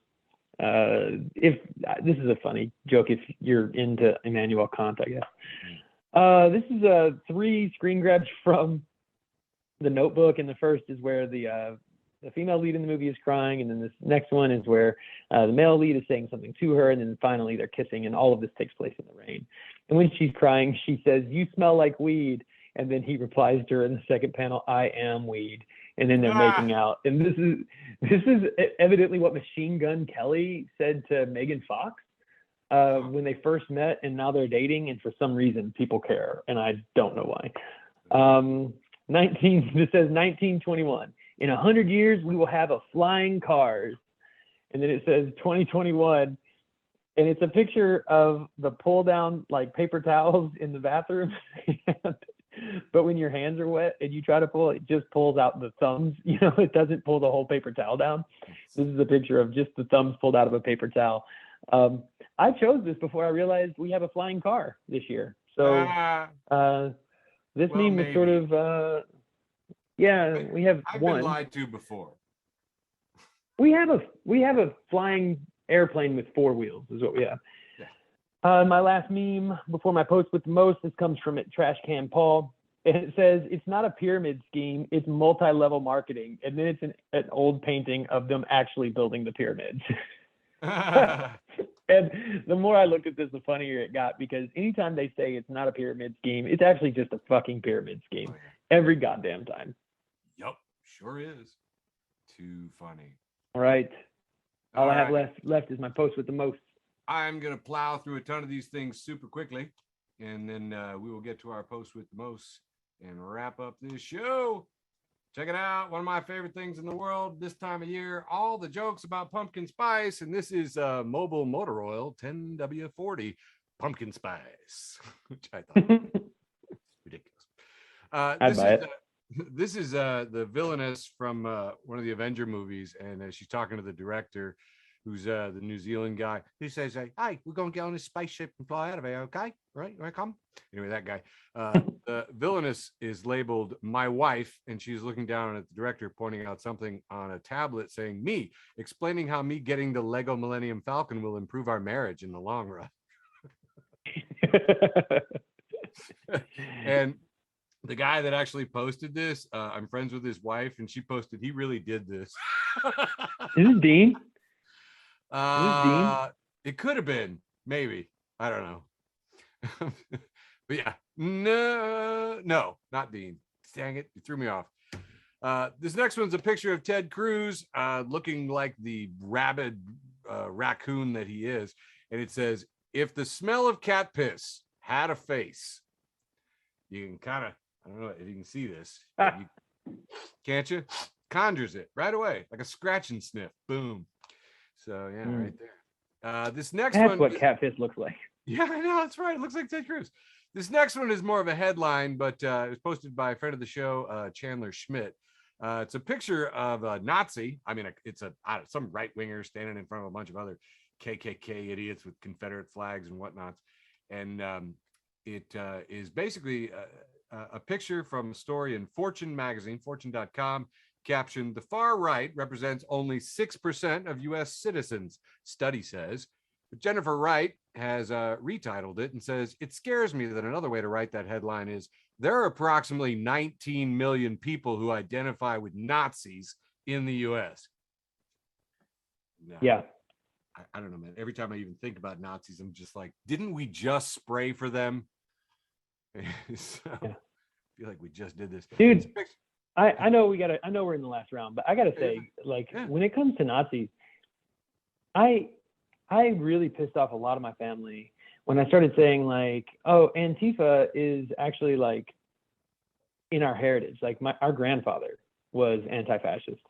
If this is a funny joke if you're into Immanuel Kant, I guess. This is 3 screen grabs from The Notebook, and the first is where the female lead in the movie is crying, and then this next one is where the male lead is saying something to her, and then finally they're kissing, and all of this takes place in the rain. And when she's crying, she says, "You smell like weed," and then he replies to her in the second panel, "I am weed." And then they're making out. And this is evidently what Machine Gun Kelly said to Megan Fox. when they first met, and now they're dating, and for some reason people care, and I don't know why. 19. This says 1921. In 100 years, we will have a flying cars, and then it says 2021, and it's a picture of the pull down like paper towels in the bathroom. But when your hands are wet and you try to pull, it just pulls out the thumbs. You know, it doesn't pull the whole paper towel down. This is a picture of just the thumbs pulled out of a paper towel. I chose this before I realized we have a flying car this year. So this meme was sort of, yeah, we have I've one. been lied to before. We have a flying airplane with 4 wheels is what we have. My last meme before my post with the most, this comes from Trash Can Paul, and it says, it's not a pyramid scheme, it's multi-level marketing. And then it's an old painting of them actually building the pyramids. And the more I looked at this, the funnier it got, because anytime they say it's not a pyramid scheme, it's actually just a fucking pyramid scheme. Every goddamn time. Yup, sure is. Too funny. All right. All I have left is my post with the most. I'm going to plow through a ton of these things super quickly, and then we will get to our post with the most and wrap up this show. Check it out. One of my favorite things in the world this time of year, all the jokes about pumpkin spice. And this is Mobile Motor Oil 10W40 pumpkin spice, which I thought was ridiculous. This is the villainess from one of the Avenger movies, and she's talking to the director, who's the New Zealand guy. He says, hey, we're going to get on this spaceship and fly out of here, okay? Right? You want to come? Anyway, that guy. The villainess is labeled my wife, and she's looking down at the director, pointing out something on a tablet saying, me, explaining how me getting the Lego Millennium Falcon will improve our marriage in the long run. And the guy that actually posted this, I'm friends with his wife, and she posted, he really did this. Is it Dean? It could have been, maybe. I don't know. But yeah, no, not Dean. Dang it, you threw me off. This next one's a picture of Ted Cruz looking like the rabid raccoon that he is. And it says, if the smell of cat piss had a face, you can kind of, I don't know if you can see this. Can't you? Conjures it right away, like a scratch and sniff. Boom. So yeah, right there. This next one. That's what cat piss looks like. Yeah, I know. That's right. It looks like Ted Cruz. This next one is more of a headline, but it was posted by a friend of the show, Chandler Schmidt. It's a picture of a Nazi. I mean, it's some right winger standing in front of a bunch of other KKK idiots with Confederate flags and whatnots. And it is basically a picture from a story in Fortune magazine, fortune.com, captioned, the far right represents only 6% of U.S. citizens, study says. But Jennifer Wright has retitled it and says, it scares me that another way to write that headline is, there are approximately 19 million people who identify with Nazis in the U.S. Yeah. I don't know, man. Every time I even think about Nazis, I'm just like, didn't we just spray for them? So, yeah. I feel like we just did this. Dude, I know we're in the last round, but I gotta say, when it comes to Nazis, I really pissed off a lot of my family when I started saying like, oh, Antifa is actually like in our heritage. Like our grandfather was anti-fascist.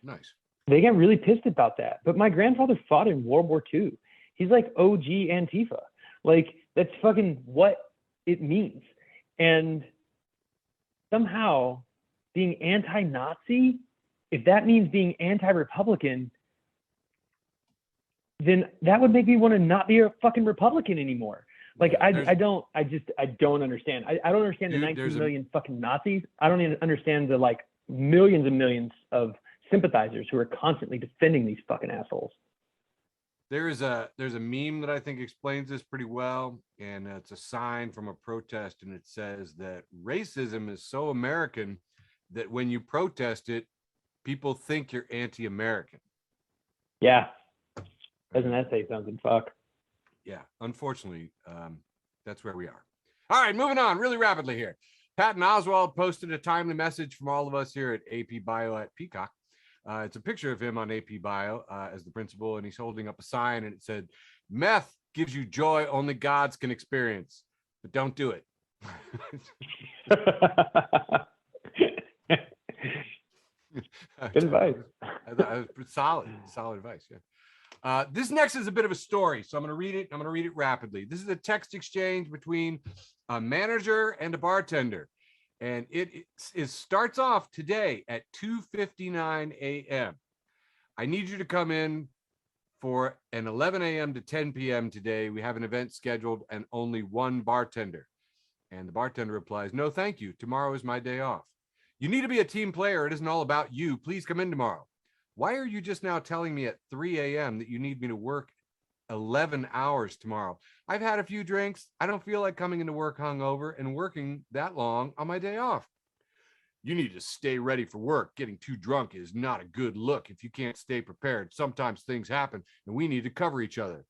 Nice. They get really pissed about that. But my grandfather fought in World War II. He's like OG Antifa. Like that's fucking what it means. And somehow being anti-Nazi, if that means being anti-Republican, then that would make me want to not be a fucking Republican anymore. Like I don't understand. I don't understand the 19 million fucking Nazis. I don't even understand the like millions and millions of sympathizers who are constantly defending these fucking assholes. There's a meme that I think explains this pretty well, and it's a sign from a protest, and it says that racism is so American that when you protest it, people think you're anti-American. Yeah. Doesn't that say something? Fuck. Yeah, unfortunately, that's where we are. All right, moving on really rapidly here. Patton Oswalt posted a timely message from all of us here at AP Bio at Peacock. It's a picture of him on AP Bio as the principal, and he's holding up a sign, and it said, meth gives you joy only gods can experience, but don't do it. Good advice. I thought it was solid advice. Yeah. This next is a bit of a story, so I'm going to read it. I'm going to read it rapidly. This is a text exchange between a manager and a bartender, and it starts off today at 2:59 a.m. I need you to come in for an 11 a.m. to 10 p.m. today. We have an event scheduled and only one bartender. And the bartender replies, no, thank you. Tomorrow is my day off. You need to be a team player. It isn't all about you. Please come in tomorrow. Why are you just now telling me at 3 a.m. that you need me to work 11 hours tomorrow? I've had a few drinks. I don't feel like coming into work hungover and working that long on my day off. You need to stay ready for work. Getting too drunk is not a good look if you can't stay prepared. Sometimes things happen and we need to cover each other.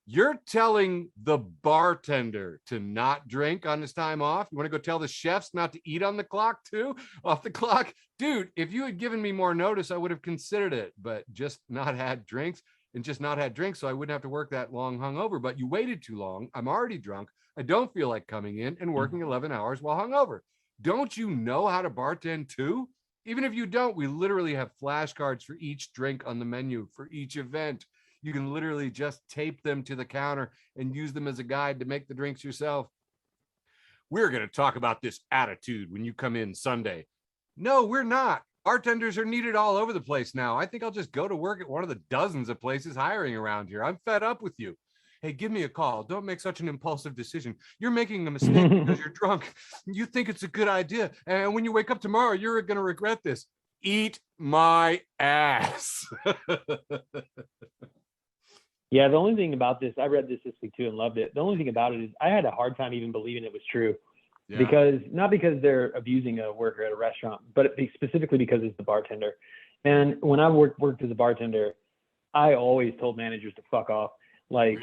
You're telling the bartender to not drink on his time off? You want to go tell the chefs not to eat on the clock too? Off the clock? Dude, if you had given me more notice, I would have considered it, but just not had drinks, so I wouldn't have to work that long hungover. But you waited too long. I'm already drunk. I don't feel like coming in and working 11 hours while hungover. Don't you know how to bartend too? Even if you don't, we literally have flashcards for each drink on the menu for each event. You can literally just tape them to the counter and use them as a guide to make the drinks yourself. We're going to talk about this attitude when you come in Sunday. No, we're not. Bartenders are needed all over the place now. I think I'll just go to work at one of the dozens of places hiring around here. I'm fed up with you. Hey, give me a call. Don't make such an impulsive decision. You're making a mistake because you're drunk. You think it's a good idea. And when you wake up tomorrow, you're going to regret this. Eat my ass. Yeah, the only thing about this, I read this week too and loved it. The only thing about it is I had a hard time even believing it was true. Yeah. Because not because they're abusing a worker at a restaurant, but specifically because it's the bartender. And when I worked as a bartender, I always told managers to fuck off. Like,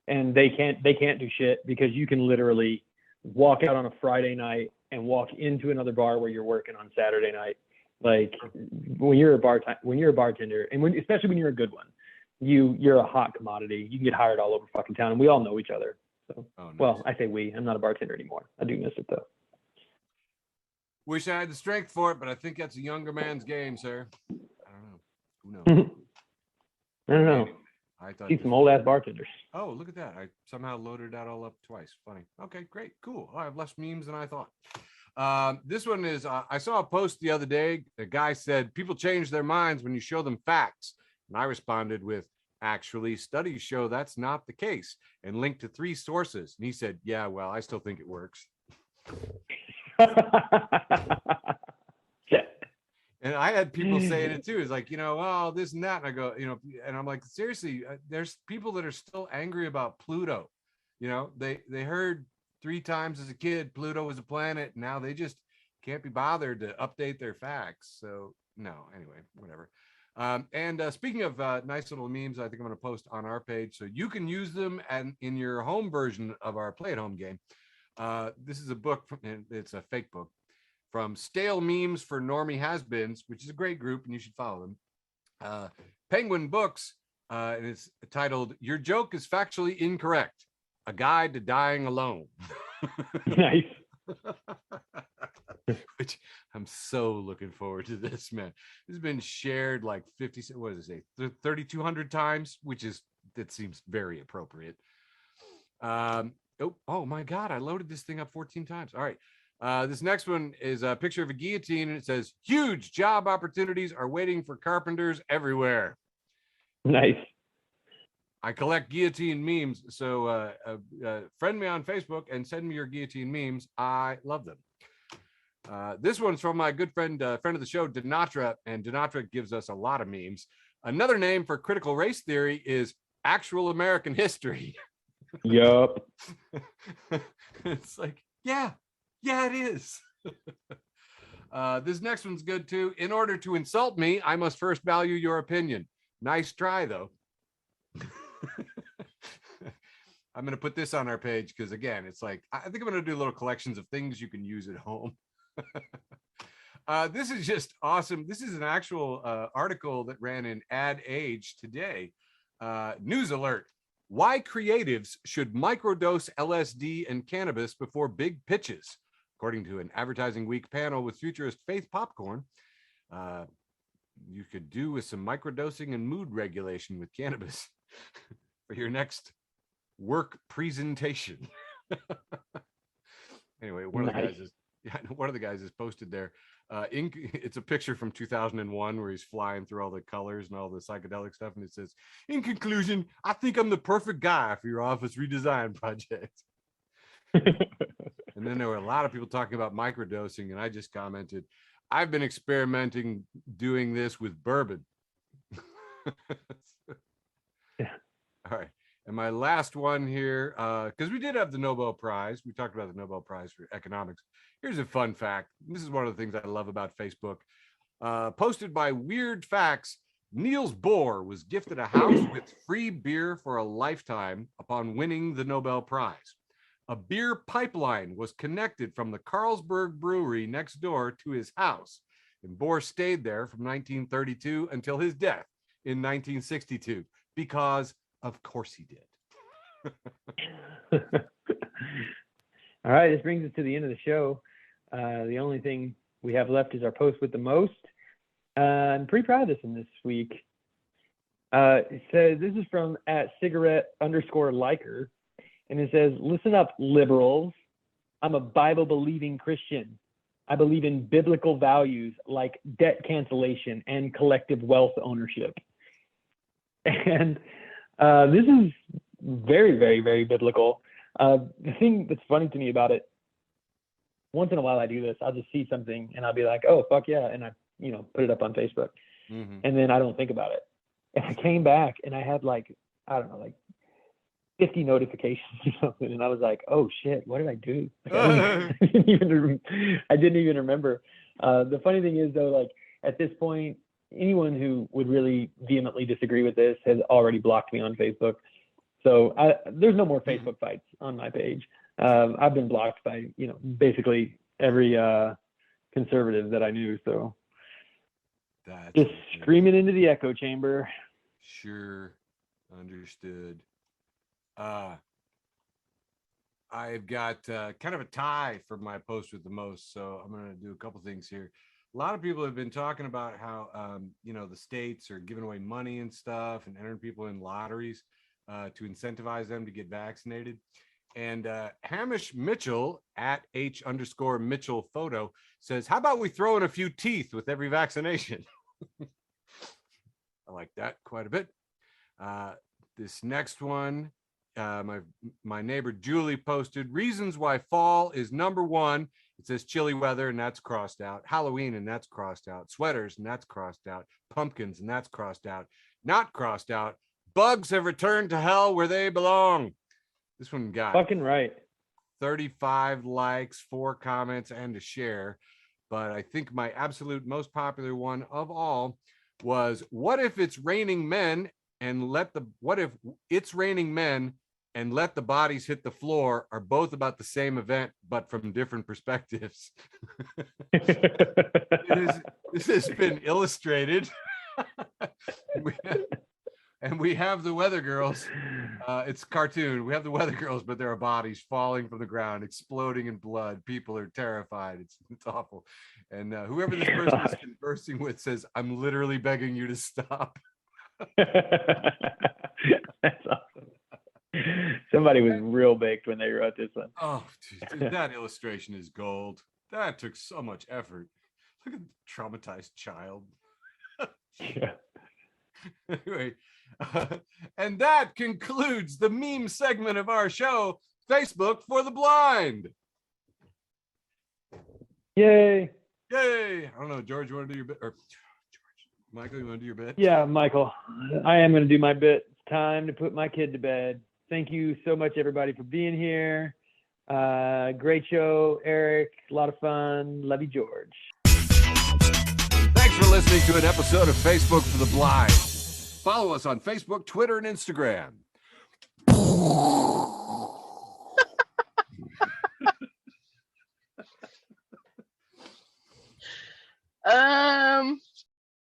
and they can't do shit because you can literally walk out on a Friday night and walk into another bar where you're working on Saturday night. Like when you're a bartender, and especially when you're a good one, you're a hot commodity. You can get hired all over fucking town, and we all know each other. So, nice. Well, I say we. I'm not a bartender anymore. I do miss it though. Wish I had the strength for it, but I think that's a younger man's game, sir. I don't know. Who knows? I don't know. I thought see some old ass bartenders. Oh, look at that! I somehow loaded that all up twice. Funny. Okay, great, cool. I have less memes than I thought. This one is. I saw a post the other day. A guy said people change their minds when you show them facts, and I responded with, actually, studies show that's not the case, and linked to 3 sources. And he said, yeah, well, I still think it works. And I had people saying it too. It's like, oh, this and that. And I go, and I'm like, seriously, there's people that are still angry about Pluto. They heard 3 times as a kid Pluto was a planet. Now they just can't be bothered to update their facts. So no, anyway, whatever. And speaking of nice little memes, I think I'm going to post on our page so you can use them and in your home version of our play at home game. This is a book, it's a fake book, from Stale Memes for Normie Has-Beens, which is a great group and you should follow them. Penguin Books, and it's titled, Your Joke is Factually Incorrect, A Guide to Dying Alone. Nice. Which I'm so looking forward to this, man. This has been shared like 3,200 times, that seems very appropriate. Oh my God, I loaded this thing up 14 times. All right. This next one is a picture of a guillotine, and it says, huge job opportunities are waiting for carpenters everywhere. Nice. I collect guillotine memes, so friend me on Facebook and send me your guillotine memes. I love them. This one's from my good friend of the show, Dinatra, and Dinatra gives us a lot of memes. Another name for critical race theory is actual American history. Yup. It's like, yeah, it is. This next one's good too. In order to insult me, I must first value your opinion. Nice try, though. I'm going to put this on our page because, again, it's like, I think I'm going to do little collections of things you can use at home. This is just awesome. This is an actual article that ran in Ad Age today. News alert. Why creatives should microdose LSD and cannabis before big pitches, according to an Advertising Week panel with futurist Faith Popcorn. You could do with some microdosing and mood regulation with cannabis for your next work presentation. Anyway, one of the guys is posted there. It's a picture from 2001 where he's flying through all the colors and all the psychedelic stuff, and it says, "In conclusion, I think I'm the perfect guy for your office redesign project." And then there were a lot of people talking about microdosing, and I just commented, "I've been experimenting doing this with bourbon." Yeah. All right. And my last one here, because we did have the Nobel Prize. We talked about the Nobel Prize for economics. Here's a fun fact. This is one of the things I love about Facebook. Posted by Weird Facts, Niels Bohr was gifted a house with free beer for a lifetime upon winning the Nobel Prize. A beer pipeline was connected from the Carlsberg brewery next door to his house. And Bohr stayed there from 1932 until his death in 1962, because of course he did. All right, this brings us to the end of the show. The only thing we have left is our post with the most. I'm pretty proud of this one this week. It says, this is from @cigarette_liker. And it says, "Listen up, liberals. I'm a Bible-believing Christian. I believe in biblical values like debt cancellation and collective wealth ownership." And this is very, very, very biblical. The thing that's funny to me about it, once in a while I do this, I'll just see something and I'll be like, "Oh, fuck yeah." And I, put it up on Facebook. Mm-hmm. And then I don't think about it. And I came back and I had like 50 notifications or something. And I was like, "Oh shit, what did I do?" Like, I didn't even remember. The funny thing is though, like at this point, anyone who would really vehemently disagree with this has already blocked me on Facebook. So there's no more Facebook fights on my page. I've been blocked by, basically every conservative that I knew. So that's just screaming into the echo chamber. Sure. Understood. I've got kind of a tie for my post with the most. So I'm going to do a couple things here. A lot of people have been talking about how, the states are giving away money and stuff and entering people in lotteries to incentivize them to get vaccinated. And Hamish Mitchell @H_Mitchell photo says, "How about we throw in a few teeth with every vaccination?" I like that quite a bit. This next one, my neighbor Julie posted, "Reasons why fall is #1. It says chilly weather, and that's crossed out. Halloween, and that's crossed out. Sweaters, and that's crossed out. Pumpkins, and that's crossed out. Not crossed out. Bugs have returned to hell where they belong." This one got fucking right. 35 likes, 4 comments, and a share. But I think my absolute most popular one of all was, what if it's raining men and let the bodies hit the floor are both about the same event, but from different perspectives. This has been illustrated. And we have the Weather Girls. It's cartoon. We have the Weather Girls, but there are bodies falling from the ground, exploding in blood. People are terrified. It's awful. And whoever this person is conversing with says, "I'm literally begging you to stop." That's awesome. Somebody was real baked when they wrote this one. Oh, dude, that illustration is gold. That took so much effort. Look at the traumatized child. Yeah. Anyway, and that concludes the meme segment of our show, Facebook for the Blind. Yay. Yay. I don't know, George, you want to do your bit? Or George, Michael, you want to do your bit? Yeah, Michael, I am going to do my bit. It's time to put my kid to bed. Thank you so much, everybody, for being here. Great show, Eric. A lot of fun. Love you, George. Thanks for listening to an episode of Facebook for the Blind. Follow us on Facebook, Twitter, and Instagram.